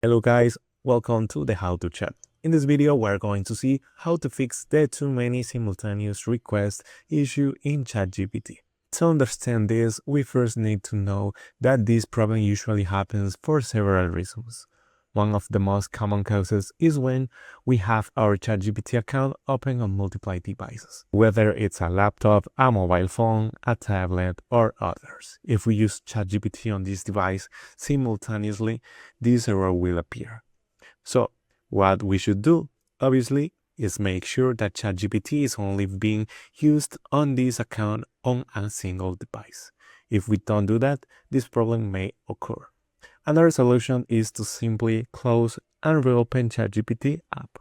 Hello guys, welcome to the How to Chat. In this video, we're going to see how to fix the too many simultaneous requests issue in ChatGPT. To understand this, we first need to know that this problem usually happens for several reasons. One of the most common causes is when we have our ChatGPT account open on multiple devices, whether it's a laptop, a mobile phone, a tablet, or others. If we use ChatGPT on this device simultaneously, this error will appear. So, what we should do, obviously, is make sure that ChatGPT is only being used on this account on a single device. If we don't do that, this problem may occur. Another solution is to simply close and reopen ChatGPT app.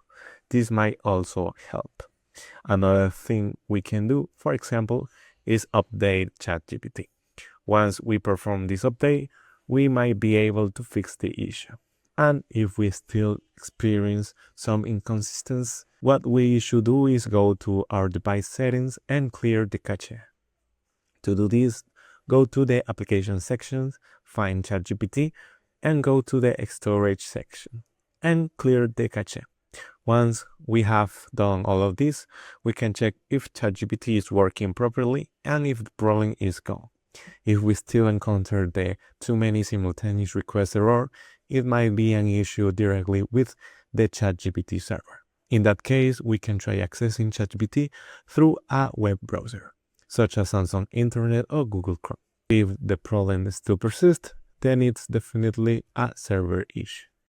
This might also help. Another thing we can do, for example, is update ChatGPT. Once we perform this update, we might be able to fix the issue. And if we still experience some inconsistency, what we should do is go to our device settings and clear the cache. To do this, go to the application section, find ChatGPT, and go to the storage section and clear the cache. Once we have done all of this, we can check if ChatGPT is working properly and if the problem is gone. If we still encounter the too many simultaneous requests error, it might be an issue directly with the ChatGPT server. In that case, we can try accessing ChatGPT through a web browser, such as Samsung Internet or Google Chrome. If the problem still persists, then it's definitely a server issue.